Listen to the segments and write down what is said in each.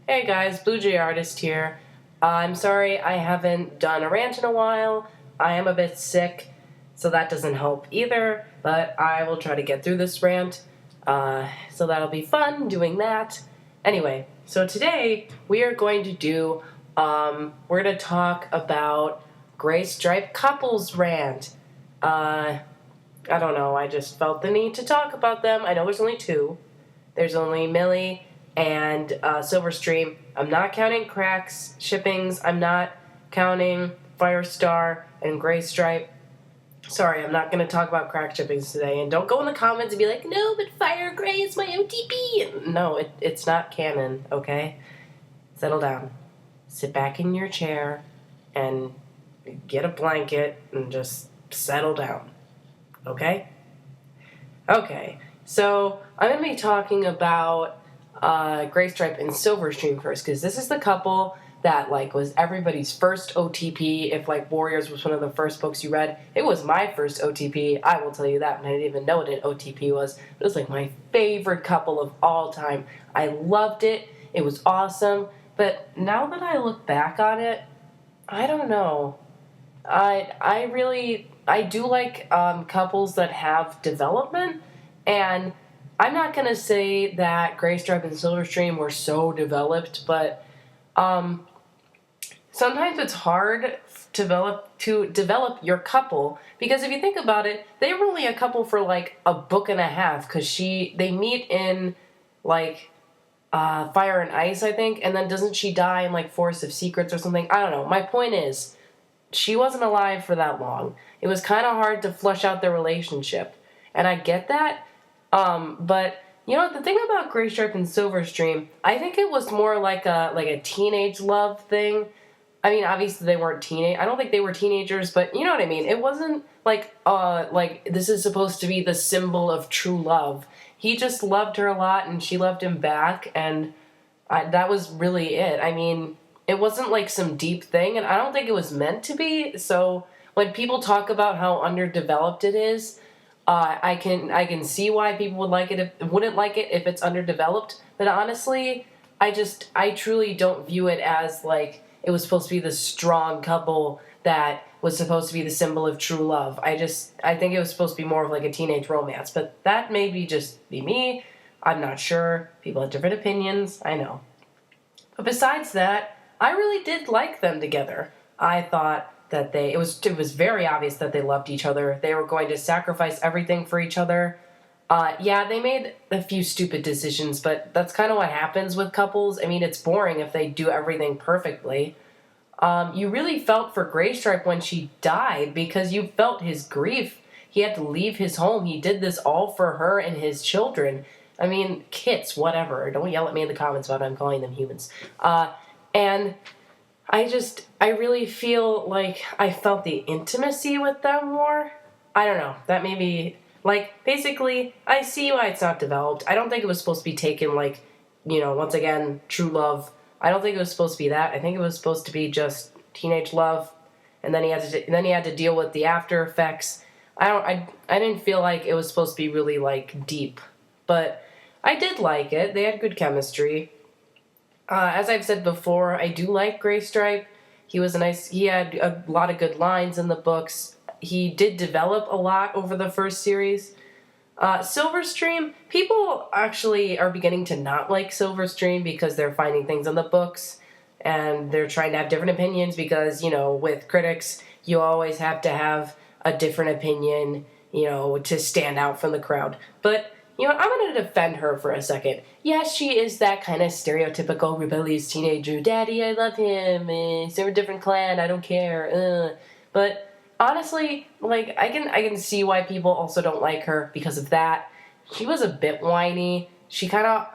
Hey guys, Blue Jay Artist here. I'm sorry I haven't done a rant in a while. I am a bit sick, so that doesn't help either, but I will try to get through this rant. So that'll be fun doing that. Anyway, so today we are going to we're going to talk about Graystripe couples rant. I don't know, I just felt the need to talk about them. I know there's only two. There's only Millie and Silverstream. I'm not counting Cracks shippings. I'm not counting Firestar and Graystripe. Sorry, I'm not going to talk about crack shippings today. And don't go in the comments and be like, no, but Fire Gray is my OTP. No, it's not canon, okay? Settle down. Sit back in your chair and get a blanket and just settle down, okay? Okay, so I'm going to be talking about Graystripe and Silverstream first, because this is the couple that was everybody's first OTP. If Warriors was one of the first books you read, it was my first OTP. I will tell you that, and I didn't even know what an OTP was. It was my favorite couple of all time. I loved it. It was awesome. But now that I look back on it, I don't know. I do like couples that have development, and I'm not going to say that Graystripe and Silverstream were so developed, but sometimes it's hard to develop your couple, because if you think about it, they were only a couple for a book and a half, because they meet in Fire and Ice, I think, and then doesn't she die in Forest of Secrets or something? I don't know. My point is, she wasn't alive for that long. It was kind of hard to flush out their relationship, and I get that. But the thing about Graystripe and Silverstream, I think it was more like a teenage love thing. I mean, obviously they weren't I don't think they were teenagers, but you know what I mean. It wasn't like this is supposed to be the symbol of true love. He just loved her a lot, and she loved him back, and that was really it. I mean, it wasn't some deep thing, and I don't think it was meant to be. So when people talk about how underdeveloped it is, I can see why people wouldn't like it if it's underdeveloped. But honestly, I truly don't view it as it was supposed to be this strong couple that was supposed to be the symbol of true love. I think it was supposed to be more of a teenage romance. But that may just be me. I'm not sure. People have different opinions. I know. But besides that, I really did like them together. I thought that it was very obvious that they loved each other. They were going to sacrifice everything for each other. Yeah, they made a few stupid decisions, but that's kind of what happens with couples. I mean, it's boring if they do everything perfectly. You really felt for Graystripe when she died, because you felt his grief. He had to leave his home. He did this all for her and his children. I mean, kits, whatever. Don't yell at me in the comments about I'm calling them humans. And I really feel I felt the intimacy with them more. I don't know. That may be, basically, I see why it's not developed. I don't think it was supposed to be taken once again, true love. I don't think it was supposed to be that. I think it was supposed to be just teenage love, and then he had to deal with the after effects. I didn't feel like it was supposed to be really deep, but I did like it. They had good chemistry. As I've said before, I do like Graystripe. He had a lot of good lines in the books. He did develop a lot over the first series. Silverstream, people actually are beginning to not like Silverstream because they're finding things in the books, and they're trying to have different opinions because, with critics, you always have to have a different opinion, to stand out from the crowd. But I'm going to defend her for a second. Yes, she is that kind of stereotypical rebellious teenager. Daddy, I love him. He's from a different clan. I don't care. But honestly, I can see why people also don't like her because of that. She was a bit whiny. She kind of...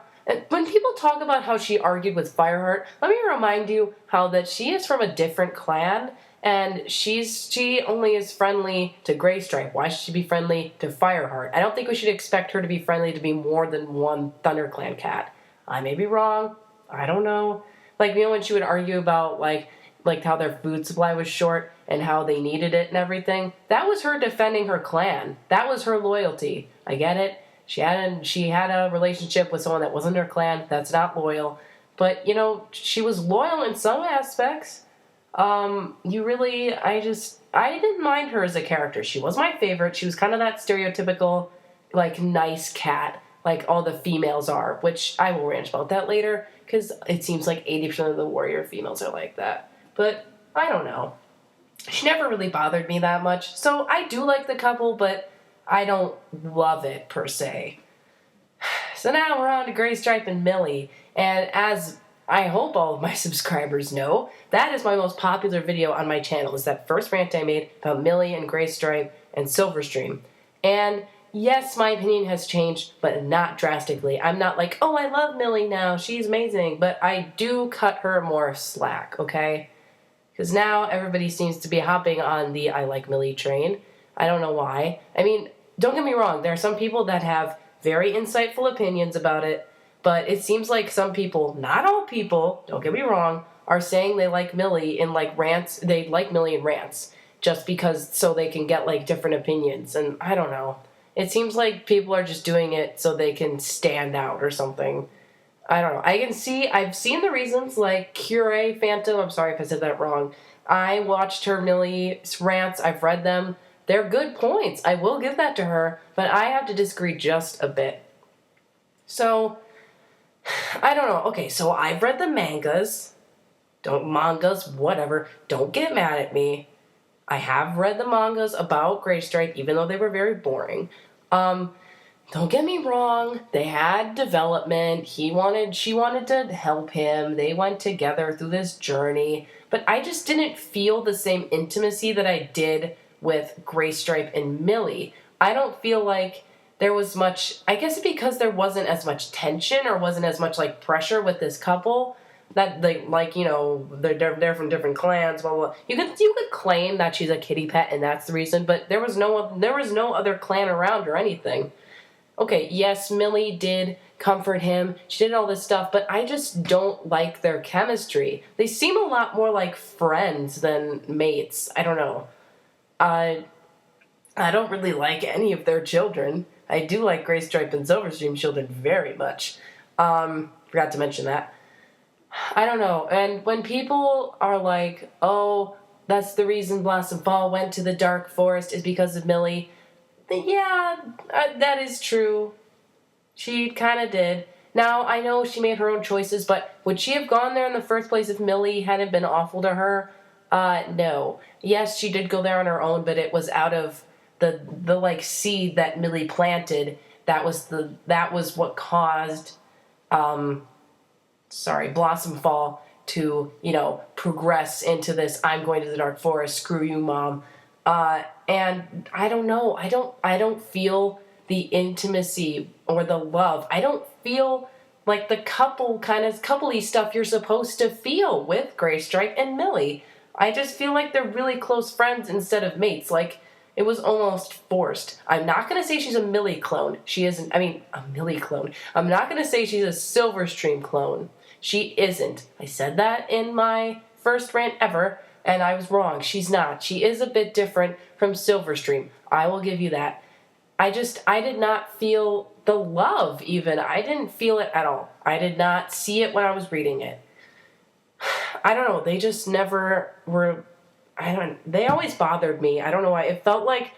When people talk about how she argued with Fireheart, let me remind you how that she is from a different clan, and she only is friendly to Graystripe. Why should she be friendly to Fireheart? I don't think we should expect her to be friendly to be more than one ThunderClan cat. I may be wrong. I don't know. When she would argue about, how their food supply was short and how they needed it and everything, that was her defending her clan. That was her loyalty. I get it. She had a relationship with someone that wasn't her clan. That's not loyal. But, you know, she was loyal in some aspects. I didn't mind her as a character. She was my favorite. She was kind of that stereotypical, like, nice cat, like all the females are, which I will rant about that later, because it seems like 80% of the warrior females are like that. But, I don't know. She never really bothered me that much. So, I do like the couple, but I don't love it, per se. So now we're on to Graystripe and Millie, and as I hope all of my subscribers know, that is my most popular video on my channel, is that first rant I made about Millie and Graystripe and Silverstream. And yes, my opinion has changed, but not drastically. I'm not like, oh, I love Millie now, she's amazing, but I do cut her more slack, okay? Because now everybody seems to be hopping on the I like Millie train. I don't know why. I mean, don't get me wrong, there are some people that have very insightful opinions about it, but it seems like some people, not all people, don't get me wrong, are saying they like Millie in like rants, they like Millie in rants, just because so they can get like different opinions, and I don't know. It seems like people are just doing it so they can stand out or something. I don't know. I've seen the reasons, like Cure Phantom, I'm sorry if I said that wrong. I watched her Millie's rants, I've read them. They're good points. I will give that to her, but I have to disagree just a bit. So, I don't know. Okay, so I've read the mangas. Whatever. Don't get mad at me. I have read the mangas about Graystripe, even though they were very boring. Don't get me wrong. They had development. She wanted to help him. They went together through this journey. But I just didn't feel the same intimacy that I did with Graystripe and Millie. I don't feel like there was much, I guess because there wasn't as much tension or wasn't as much like pressure with this couple that they, like, you know, they're from different clans, blah, blah, blah. You could claim that she's a kitty pet and that's the reason, but there was no other clan around or anything. Okay, yes, Millie did comfort him. She did all this stuff, but I just don't like their chemistry. They seem a lot more like friends than mates. I don't know. I don't really like any of their children. I do like Graystripe and Silverstream children very much. Forgot to mention that. I don't know. And when people are like, oh, that's the reason Blossom Fall went to the Dark Forest is because of Millie. Yeah, that is true. She kind of did. Now, I know she made her own choices, but would she have gone there in the first place if Millie hadn't been awful to her? No. Yes, she did go there on her own, but it was out of the like seed that Millie planted. That was what caused Blossom Fall to, you know, progress into this I'm going to the Dark Forest, screw you, Mom. And I don't know. I don't feel the intimacy or the love. I don't feel like the coupley stuff you're supposed to feel with Graystripe and Millie. I just feel like they're really close friends instead of mates. Like, it was almost forced. I'm not going to say she's a Millie clone. She isn't. I mean, a Millie clone. I'm not going to say she's a Silverstream clone. She isn't. I said that in my first rant ever, and I was wrong. She's not. She is a bit different from Silverstream. I will give you that. I did not feel the love, even. I didn't feel it at all. I did not see it when I was reading it. I don't know, they just never were, they always bothered me. I don't know why. It felt like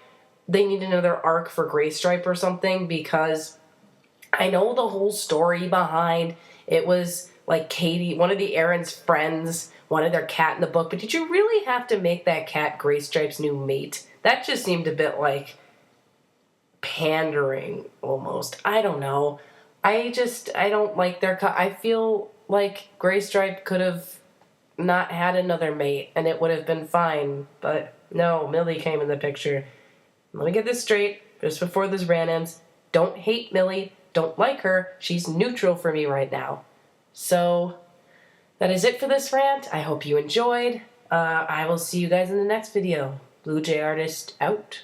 they needed another arc for Graystripe or something, because I know the whole story behind it was like Katie, one of the Aaron's friends, wanted their cat in the book, but did you really have to make that cat Graystripe's new mate? That just seemed a bit like pandering almost. I don't know. I don't like I feel like Graystripe could have not had another mate and it would have been fine, but no, Millie came in the picture. Let me get this straight just before this rant ends. Don't hate Millie, don't like her, she's neutral for me right now. So that is it for this rant. I hope you enjoyed. I will see you guys in the next video. Blue Jay Artist out.